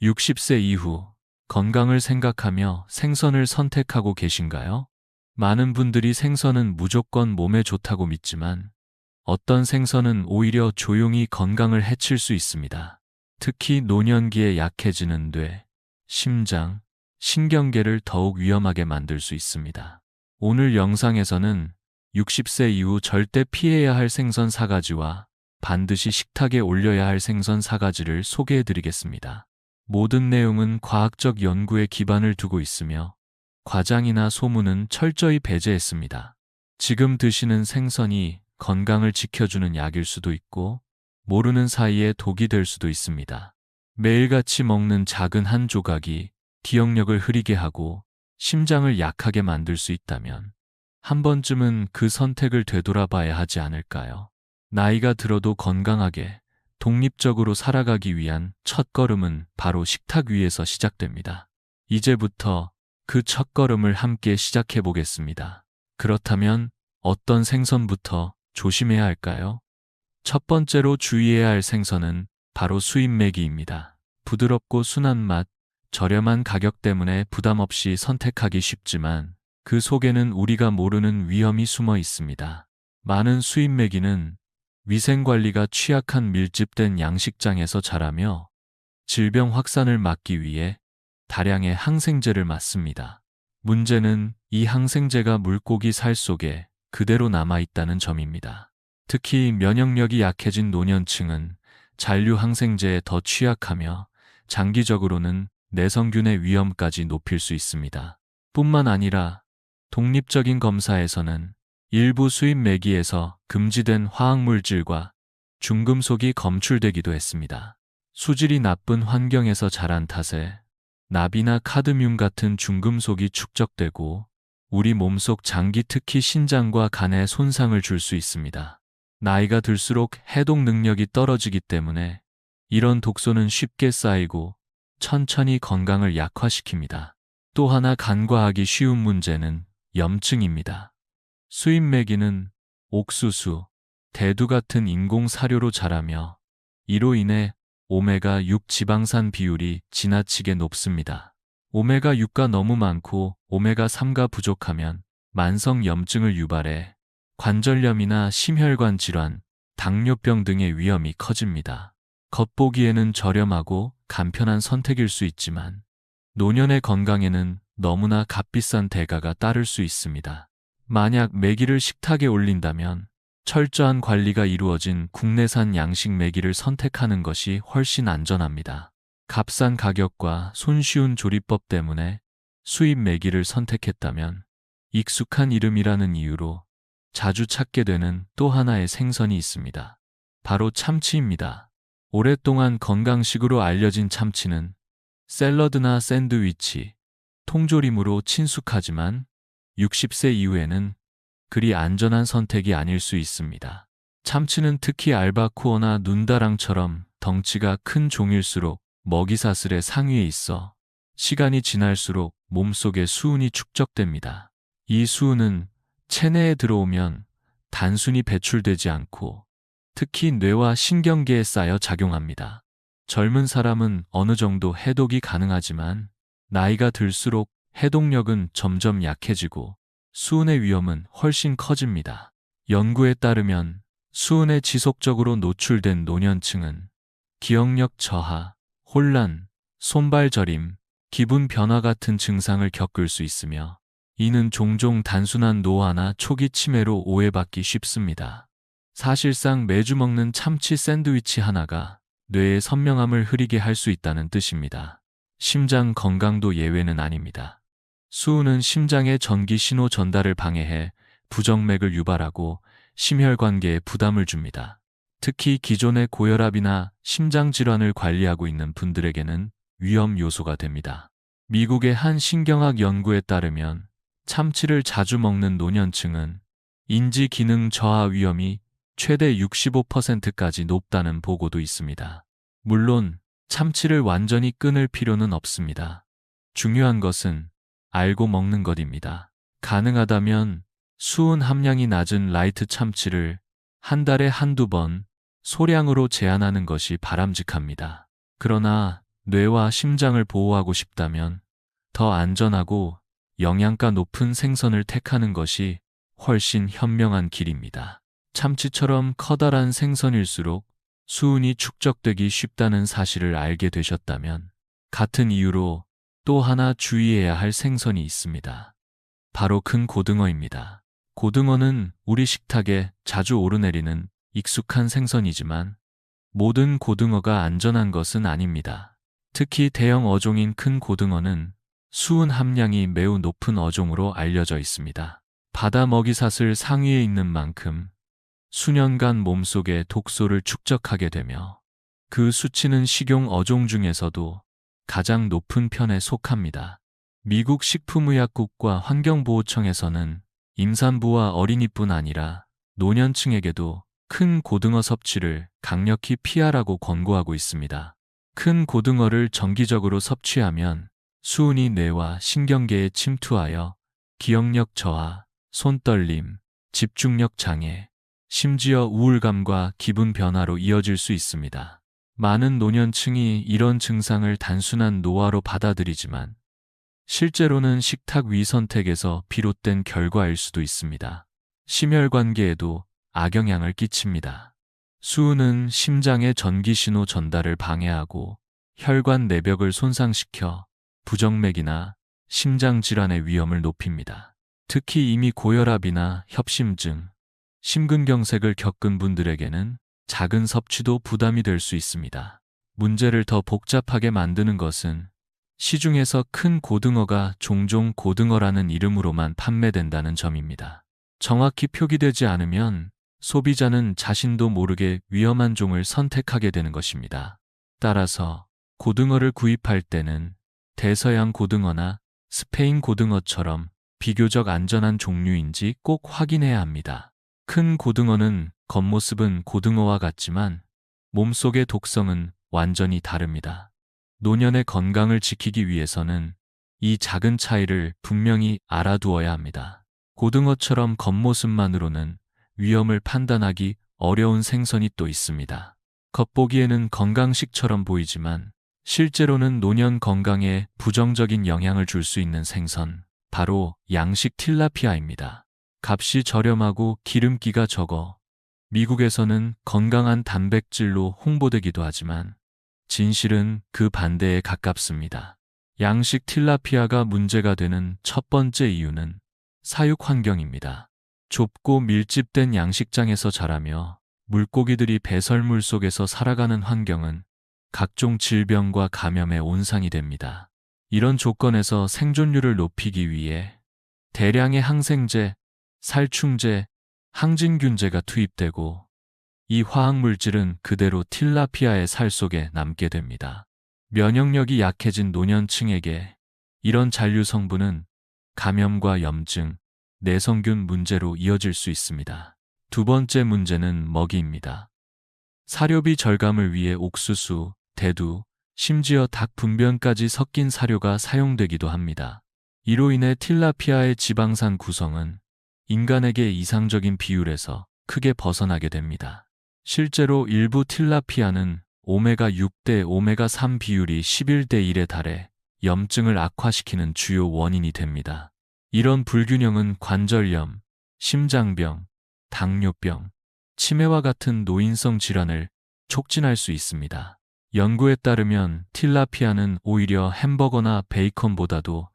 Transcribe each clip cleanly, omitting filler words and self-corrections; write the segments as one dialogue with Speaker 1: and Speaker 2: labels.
Speaker 1: 60세 이후 건강을 생각하며 생선을 선택하고 계신가요? 많은 분들이 생선은 무조건 몸에 좋다고 믿지만 어떤 생선은 오히려 조용히 건강을 해칠 수 있습니다. 특히 노년기에 약해지는 뇌, 심장, 신경계를 더욱 위험하게 만들 수 있습니다. 오늘 영상에서는 60세 이후 절대 피해야 할 생선 4가지와 반드시 식탁에 올려야 할 생선 4가지를 소개해 드리겠습니다. 모든 내용은 과학적 연구에 기반을 두고 있으며 과장이나 소문은 철저히 배제했습니다. 지금 드시는 생선이 건강을 지켜주는 약일 수도 있고 모르는 사이에 독이 될 수도 있습니다. 매일같이 먹는 작은 한 조각이 기억력을 흐리게 하고 심장을 약하게 만들 수 있다면 한 번쯤은 그 선택을 되돌아봐야 하지 않을까요? 나이가 들어도 건강하게 독립적으로 살아가기 위한 첫걸음은 바로 식탁 위에서 시작됩니다. 이제부터 그 첫걸음을 함께 시작해 보겠습니다. 그렇다면 어떤 생선부터 조심해야 할까요? 첫 번째로 주의해야 할 생선은 바로 수입메기입니다. 부드럽고 순한 맛, 저렴한 가격 때문에 부담 없이 선택하기 쉽지만 그 속에는 우리가 모르는 위험이 숨어 있습니다. 많은 수입메기는 위생관리가 취약한 밀집된 양식장에서 자라며 질병 확산을 막기 위해 다량의 항생제를 맞습니다. 문제는 이 항생제가 물고기 살 속에 그대로 남아있다는 점입니다. 특히 면역력이 약해진 노년층은 잔류 항생제에 더 취약하며 장기적으로는 내성균의 위험까지 높일 수 있습니다. 뿐만 아니라 독립적인 검사에서는 일부 수입 메기에서 금지된 화학물질과 중금속이 검출되기도 했습니다. 수질이 나쁜 환경에서 자란 탓에 납이나 카드뮴 같은 중금속이 축적되고 우리 몸속 장기 특히 신장과 간에 손상을 줄 수 있습니다. 나이가 들수록 해독 능력이 떨어지기 때문에 이런 독소는 쉽게 쌓이고 천천히 건강을 약화시킵니다. 또 하나 간과하기 쉬운 문제는 염증입니다. 수입 메기는 옥수수, 대두 같은 인공 사료로 자라며 이로 인해 오메가6 지방산 비율이 지나치게 높습니다. 오메가6가 너무 많고 오메가3가 부족하면 만성 염증을 유발해 관절염이나 심혈관 질환, 당뇨병 등의 위험이 커집니다. 겉보기에는 저렴하고 간편한 선택일 수 있지만 노년의 건강에는 너무나 값비싼 대가가 따를 수 있습니다. 만약 메기를 식탁에 올린다면 철저한 관리가 이루어진 국내산 양식 메기를 선택하는 것이 훨씬 안전합니다. 값싼 가격과 손쉬운 조리법 때문에 수입 메기를 선택했다면 익숙한 이름이라는 이유로 자주 찾게 되는 또 하나의 생선이 있습니다. 바로 참치입니다. 오랫동안 건강식으로 알려진 참치는 샐러드나 샌드위치, 통조림으로 친숙하지만 60세 이후에는 그리 안전한 선택이 아닐 수 있습니다. 참치는 특히 알바코어나 눈다랑처럼 덩치가 큰 종일수록 먹이사슬의 상위에 있어 시간이 지날수록 몸속에 수은이 축적됩니다. 이 수은은 체내에 들어오면 단순히 배출되지 않고 특히 뇌와 신경계에 쌓여 작용합니다. 젊은 사람은 어느 정도 해독이 가능하지만 나이가 들수록 해독력은 점점 약해지고 수은의 위험은 훨씬 커집니다. 연구에 따르면 수은에 지속적으로 노출된 노년층은 기억력 저하, 혼란, 손발 저림, 기분 변화 같은 증상을 겪을 수 있으며 이는 종종 단순한 노화나 초기 치매로 오해받기 쉽습니다. 사실상 매주 먹는 참치 샌드위치 하나가 뇌의 선명함을 흐리게 할 수 있다는 뜻입니다. 심장 건강도 예외는 아닙니다. 수은은 심장의 전기 신호 전달을 방해해 부정맥을 유발하고 심혈관계에 부담을 줍니다. 특히 기존의 고혈압이나 심장질환을 관리하고 있는 분들에게는 위험 요소가 됩니다. 미국의 한 신경학 연구에 따르면 참치를 자주 먹는 노년층은 인지 기능 저하 위험이 최대 65%까지 높다는 보고도 있습니다. 물론 참치를 완전히 끊을 필요는 없습니다. 중요한 것은 알고 먹는 것입니다. 가능하다면 수은 함량이 낮은 라이트 참치를 한 달에 한두 번 소량으로 제한하는 것이 바람직합니다. 그러나 뇌와 심장을 보호하고 싶다면 더 안전하고 영양가 높은 생선을 택하는 것이 훨씬 현명한 길입니다. 참치처럼 커다란 생선일수록 수은이 축적되기 쉽다는 사실을 알게 되셨다면 같은 이유로 또 하나 주의해야 할 생선이 있습니다. 바로 큰 고등어입니다. 고등어는 우리 식탁에 자주 오르내리는 익숙한 생선이지만 모든 고등어가 안전한 것은 아닙니다. 특히 대형 어종인 큰 고등어는 수은 함량이 매우 높은 어종으로 알려져 있습니다. 바다 먹이사슬 상위에 있는 만큼 수년간 몸속에 독소를 축적하게 되며 그 수치는 식용 어종 중에서도 가장 높은 편에 속합니다. 미국 식품의약국과 환경보호청에서는 임산부와 어린이뿐 아니라 노년층에게도 큰 고등어 섭취를 강력히 피하라고 권고하고 있습니다. 큰 고등어를 정기적으로 섭취하면 수은이 뇌와 신경계에 침투하여 기억력 저하, 손떨림, 집중력 장애, 심지어 우울감과 기분 변화로 이어질 수 있습니다. 많은 노년층이 이런 증상을 단순한 노화로 받아들이지만 실제로는 식탁 위 선택에서 비롯된 결과일 수도 있습니다. 심혈관계에도 악영향을 끼칩니다. 수은은 심장의 전기신호 전달을 방해하고 혈관 내벽을 손상시켜 부정맥이나 심장질환의 위험을 높입니다. 특히 이미 고혈압이나 협심증, 심근경색을 겪은 분들에게는 작은 섭취도 부담이 될 수 있습니다. 문제를 더 복잡하게 만드는 것은 시중에서 큰 고등어가 종종 고등어라는 이름으로만 판매된다는 점입니다. 정확히 표기되지 않으면 소비자는 자신도 모르게 위험한 종을 선택하게 되는 것입니다. 따라서 고등어를 구입할 때는 대서양 고등어나 스페인 고등어처럼 비교적 안전한 종류인지 꼭 확인해야 합니다. 큰 고등어는 겉모습은 고등어와 같지만 몸속의 독성은 완전히 다릅니다. 노년의 건강을 지키기 위해서는 이 작은 차이를 분명히 알아두어야 합니다. 고등어처럼 겉모습만으로는 위험을 판단하기 어려운 생선이 또 있습니다. 겉보기에는 건강식처럼 보이지만 실제로는 노년 건강에 부정적인 영향을 줄 수 있는 생선, 바로 양식 틸라피아입니다. 값이 저렴하고 기름기가 적어 미국에서는 건강한 단백질로 홍보되기도 하지만 진실은 그 반대에 가깝습니다. 양식 틸라피아가 문제가 되는 첫 번째 이유는 사육 환경입니다. 좁고 밀집된 양식장에서 자라며 물고기들이 배설물 속에서 살아가는 환경은 각종 질병과 감염의 온상이 됩니다. 이런 조건에서 생존율을 높이기 위해 대량의 항생제, 살충제, 항진균제가 투입되고 이 화학물질은 그대로 틸라피아의 살 속에 남게 됩니다. 면역력이 약해진 노년층에게 이런 잔류 성분은 감염과 염증, 내성균 문제로 이어질 수 있습니다. 두 번째 문제는 먹이입니다. 사료비 절감을 위해 옥수수, 대두, 심지어 닭 분변까지 섞인 사료가 사용되기도 합니다. 이로 인해 틸라피아의 지방산 구성은 인간에게 이상적인 비율에서 크게 벗어나게 됩니다. 실제로 일부 틸라피아는 오메가6 대 오메가3 비율이 11대 1에 달해 염증을 악화시키는 주요 원인이 됩니다. 이런 불균형은 관절염, 심장병, 당뇨병, 치매와 같은 노인성 질환을 촉진할 수 있습니다. 연구에 따르면 틸라피아는 오히려 햄버거나 베이컨보다도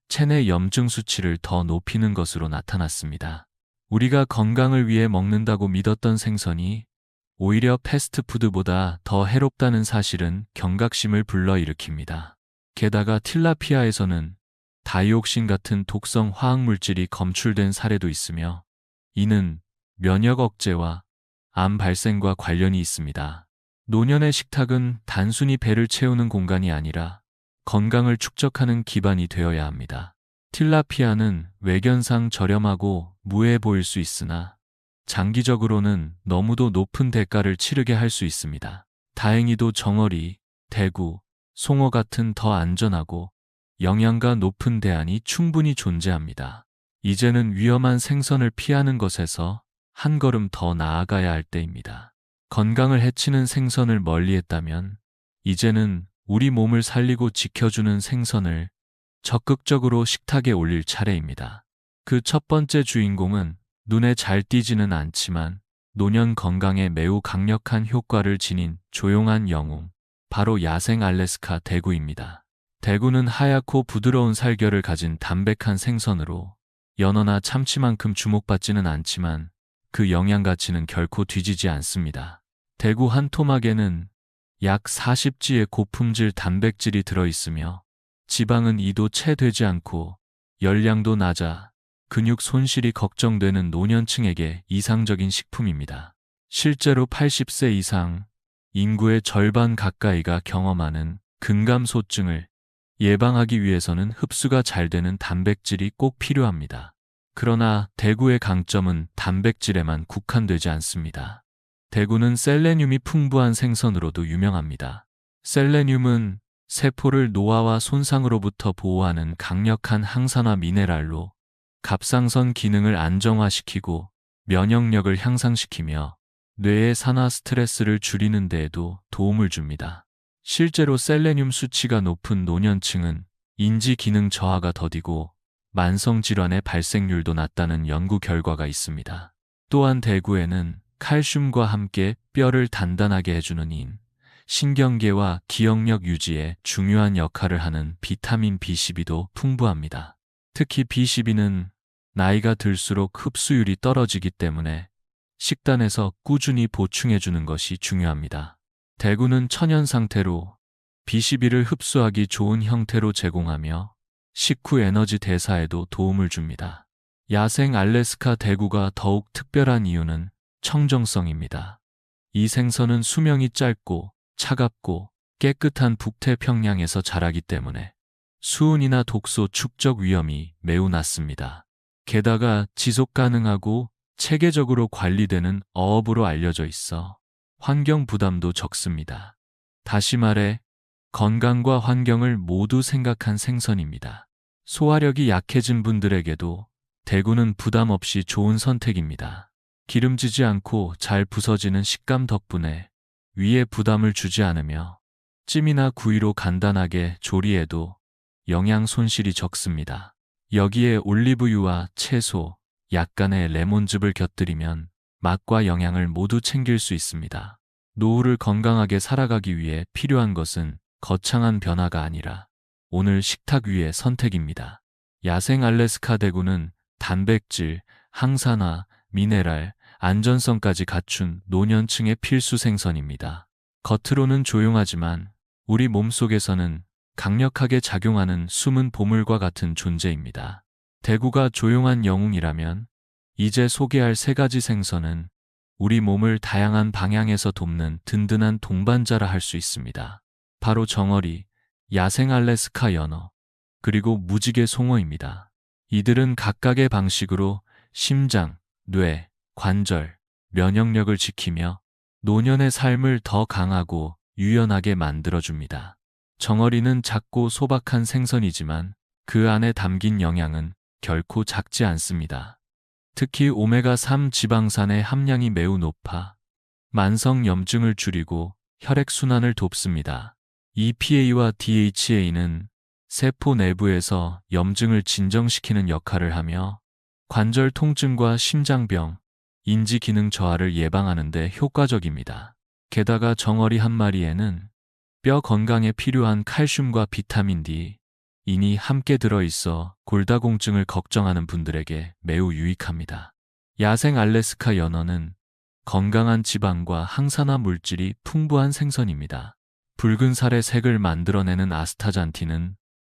Speaker 1: 체내 염증 수치를 더 높이는 것으로 나타났습니다. 우리가 건강을 위해 먹는다고 믿었던 생선이 오히려 패스트푸드보다 더 해롭다는 사실은 경각심을 불러일으킵니다. 게다가 틸라피아에서는 다이옥신 같은 독성 화학물질이 검출된 사례도 있으며 이는 면역 억제와 암 발생과 관련이 있습니다. 노년의 식탁은 단순히 배를 채우는 공간이 아니라 건강을 축적하는 기반이 되어야 합니다. 틸라피아는 외견상 저렴하고 무해해 보일 수 있으나 장기적으로는 너무도 높은 대가를 치르게 할 수 있습니다. 다행히도 정어리, 대구, 송어 같은 더 안전하고 영양가 높은 대안이 충분히 존재합니다. 이제는 위험한 생선을 피하는 것에서 한 걸음 더 나아가야 할 때입니다. 건강을 해치는 생선을 멀리했다면 이제는 우리 몸을 살리고 지켜주는 생선을 적극적으로 식탁에 올릴 차례입니다. 그 첫 번째 주인공은 눈에 잘 띄지는 않지만 노년 건강에 매우 강력한 효과를 지닌 조용한 영웅, 바로 야생 알래스카 대구입니다. 대구는 하얗고 부드러운 살결을 가진 담백한 생선으로 연어나 참치만큼 주목받지는 않지만 그 영양 가치는 결코 뒤지지 않습니다. 대구 한 토막에는 약 40지의 고품질 단백질이 들어있으며 지방은 2도 채 되지 않고 열량도 낮아 근육 손실이 걱정되는 노년층에게 이상적인 식품입니다. 실제로 80세 이상 인구의 절반 가까이가 경험하는 근감소증을 예방하기 위해서는 흡수가 잘 되는 단백질이 꼭 필요합니다. 그러나 대구의 강점은 단백질에만 국한되지 않습니다. 대구는 셀레늄이 풍부한 생선으로도 유명합니다. 셀레늄은 세포를 노화와 손상으로부터 보호하는 강력한 항산화 미네랄로 갑상선 기능을 안정화시키고 면역력을 향상시키며 뇌의 산화 스트레스를 줄이는 데에도 도움을 줍니다. 실제로 셀레늄 수치가 높은 노년층은 인지 기능 저하가 더디고 만성질환의 발생률도 낮다는 연구 결과가 있습니다. 또한 대구에는 칼슘과 함께 뼈를 단단하게 해주는 인, 신경계와 기억력 유지에 중요한 역할을 하는 비타민 B12도 풍부합니다. 특히 B12는 나이가 들수록 흡수율이 떨어지기 때문에 식단에서 꾸준히 보충해주는 것이 중요합니다. 대구는 천연 상태로 B12를 흡수하기 좋은 형태로 제공하며 식후 에너지 대사에도 도움을 줍니다. 야생 알래스카 대구가 더욱 특별한 이유는 청정성입니다. 이 생선은 수명이 짧고 차갑고 깨끗한 북태평양에서 자라기 때문에 수은이나 독소 축적 위험이 매우 낮습니다. 게다가 지속 가능하고 체계적으로 관리되는 어업으로 알려져 있어 환경 부담도 적습니다. 다시 말해 건강과 환경을 모두 생각한 생선입니다. 소화력이 약해진 분들에게도 대구는 부담 없이 좋은 선택입니다. 기름지지 않고 잘 부서지는 식감 덕분에 위에 부담을 주지 않으며 찜이나 구이로 간단하게 조리해도 영양 손실이 적습니다. 여기에 올리브유와 채소, 약간의 레몬즙을 곁들이면 맛과 영양을 모두 챙길 수 있습니다. 노후를 건강하게 살아가기 위해 필요한 것은 거창한 변화가 아니라 오늘 식탁 위의 선택입니다. 야생 알래스카 대구는 단백질, 항산화, 미네랄, 안전성까지 갖춘 노년층의 필수 생선입니다. 겉으로는 조용하지만 우리 몸속에서는 강력하게 작용하는 숨은 보물과 같은 존재입니다. 대구가 조용한 영웅이라면 이제 소개할 3가지 생선은 우리 몸을 다양한 방향에서 돕는 든든한 동반자라 할 수 있습니다. 바로 정어리, 야생 알래스카 연어, 그리고 무지개 송어입니다. 이들은 각각의 방식으로 심장, 뇌, 관절, 면역력을 지키며 노년의 삶을 더 강하고 유연하게 만들어줍니다. 정어리는 작고 소박한 생선이지만 그 안에 담긴 영양은 결코 작지 않습니다. 특히 오메가3 지방산의 함량이 매우 높아 만성 염증을 줄이고 혈액순환을 돕습니다. EPA와 DHA는 세포 내부에서 염증을 진정시키는 역할을 하며 관절 통증과 심장병, 인지 기능 저하를 예방하는 데 효과적입니다. 게다가 정어리 한 마리에는 뼈 건강에 필요한 칼슘과 비타민 D, 인이 함께 들어있어 골다공증을 걱정하는 분들에게 매우 유익합니다. 야생 알래스카 연어는 건강한 지방과 항산화 물질이 풍부한 생선입니다. 붉은 살의 색을 만들어내는 아스타잔틴은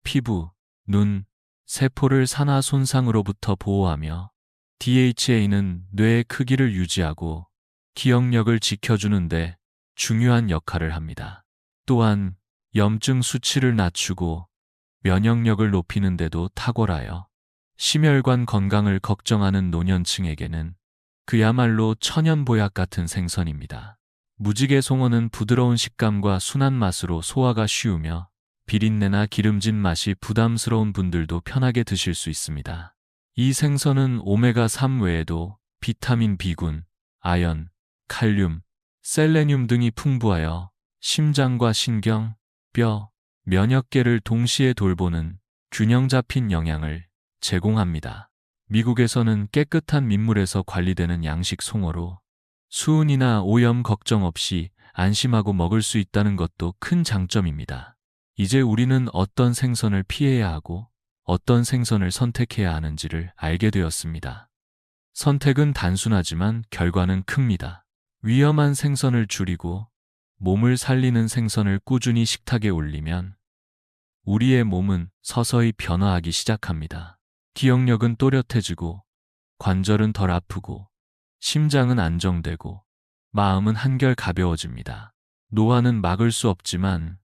Speaker 1: 피부, 눈, 세포를 산화 손상으로부터 보호하며 DHA는 뇌의 크기를 유지하고 기억력을 지켜주는 데 중요한 역할을 합니다. 또한 염증 수치를 낮추고 면역력을 높이는 데도 탁월하여 심혈관 건강을 걱정하는 노년층에게는 그야말로 천연보약 같은 생선입니다. 무지개 송어는 부드러운 식감과 순한 맛으로 소화가 쉬우며 비린내나 기름진 맛이 부담스러운 분들도 편하게 드실 수 있습니다. 이 생선은 오메가3 외에도 비타민 B군, 아연, 칼륨, 셀레늄 등이 풍부하여 심장과 신경, 뼈, 면역계를 동시에 돌보는 균형 잡힌 영양을 제공합니다. 미국에서는 깨끗한 민물에서 관리되는 양식 송어로 수은이나 오염 걱정 없이 안심하고 먹을 수 있다는 것도 큰 장점입니다. 이제 우리는 어떤 생선을 피해야 하고 어떤 생선을 선택해야 하는지를 알게 되었습니다. 선택은 단순하지만 결과는 큽니다. 위험한 생선을 줄이고 몸을 살리는 생선을 꾸준히 식탁에 올리면 우리의 몸은 서서히 변화하기 시작합니다. 기억력은 또렷해지고 관절은 덜 아프고 심장은 안정되고 마음은 한결 가벼워집니다. 노화는 막을 수 없지만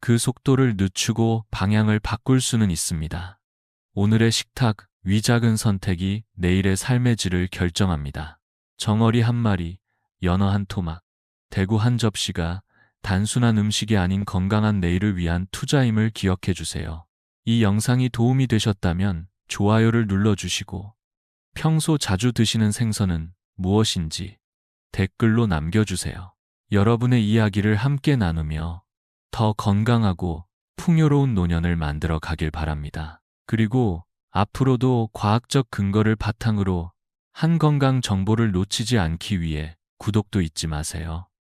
Speaker 1: 그 속도를 늦추고 방향을 바꿀 수는 있습니다. 오늘의 식탁, 위 작은 선택이 내일의 삶의 질을 결정합니다. 정어리 한 마리, 연어 한 토막, 대구 한 접시가 단순한 음식이 아닌 건강한 내일을 위한 투자임을 기억해 주세요. 이 영상이 도움이 되셨다면 좋아요를 눌러주시고 평소 자주 드시는 생선은 무엇인지 댓글로 남겨주세요. 여러분의 이야기를 함께 나누며 더 건강하고 풍요로운 노년을 만들어 가길 바랍니다. 그리고 앞으로도 과학적 근거를 바탕으로 한 건강 정보를 놓치지 않기 위해 구독도 잊지 마세요.